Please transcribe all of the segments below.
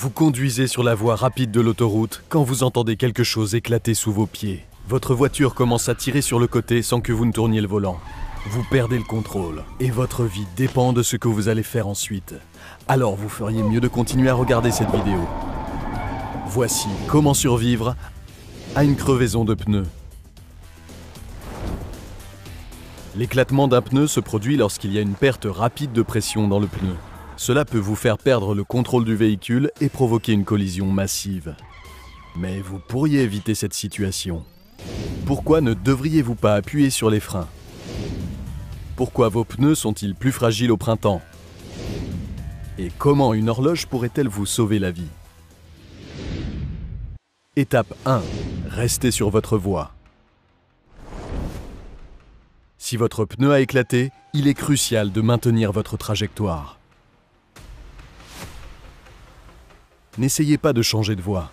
Vous conduisez sur la voie rapide de l'autoroute quand vous entendez quelque chose éclater sous vos pieds. Votre voiture commence à tirer sur le côté sans que vous ne tourniez le volant. Vous perdez le contrôle et votre vie dépend de ce que vous allez faire ensuite. Alors vous feriez mieux de continuer à regarder cette vidéo. Voici comment survivre à une crevaison de pneus. L'éclatement d'un pneu se produit lorsqu'il y a une perte rapide de pression dans le pneu. Cela peut vous faire perdre le contrôle du véhicule et provoquer une collision massive. Mais vous pourriez éviter cette situation. Pourquoi ne devriez-vous pas appuyer sur les freins? Pourquoi vos pneus sont-ils plus fragiles au printemps? Et comment une horloge pourrait-elle vous sauver la vie? Étape 1. Restez sur votre voie. Si votre pneu a éclaté, il est crucial de maintenir votre trajectoire. N'essayez pas de changer de voie.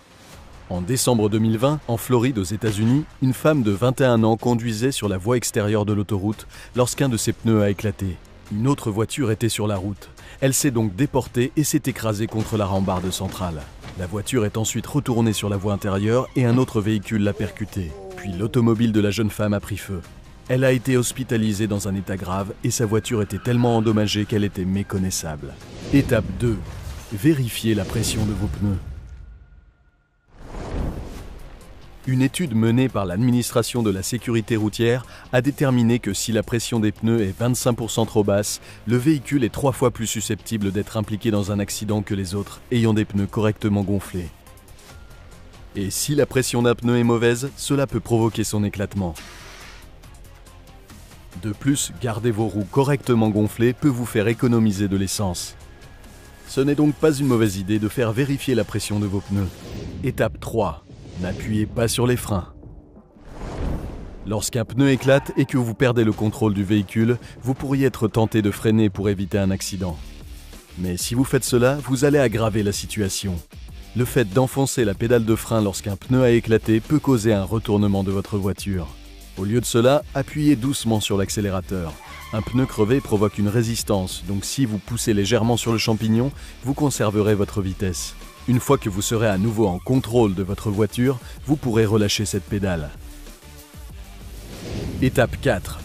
En décembre 2020, en Floride aux États-Unis, une femme de 21 ans conduisait sur la voie extérieure de l'autoroute lorsqu'un de ses pneus a éclaté. Une autre voiture était sur la route. Elle s'est donc déportée et s'est écrasée contre la rambarde centrale. La voiture est ensuite retournée sur la voie intérieure et un autre véhicule l'a percutée. Puis l'automobile de la jeune femme a pris feu. Elle a été hospitalisée dans un état grave et sa voiture était tellement endommagée qu'elle était méconnaissable. Étape 2. Vérifiez la pression de vos pneus. Une étude menée par l'administration de la sécurité routière a déterminé que si la pression des pneus est 25% trop basse, le véhicule est 3 fois plus susceptible d'être impliqué dans un accident que les autres ayant des pneus correctement gonflés. Et si la pression d'un pneu est mauvaise, cela peut provoquer son éclatement. De plus, garder vos roues correctement gonflées peut vous faire économiser de l'essence. Ce n'est donc pas une mauvaise idée de faire vérifier la pression de vos pneus. Étape 3. N'appuyez pas sur les freins. Lorsqu'un pneu éclate et que vous perdez le contrôle du véhicule, vous pourriez être tenté de freiner pour éviter un accident. Mais si vous faites cela, vous allez aggraver la situation. Le fait d'enfoncer la pédale de frein lorsqu'un pneu a éclaté peut causer un retournement de votre voiture. Au lieu de cela, appuyez doucement sur l'accélérateur. Un pneu crevé provoque une résistance, donc si vous poussez légèrement sur le champignon, vous conserverez votre vitesse. Une fois que vous serez à nouveau en contrôle de votre voiture, vous pourrez relâcher cette pédale. Étape 4.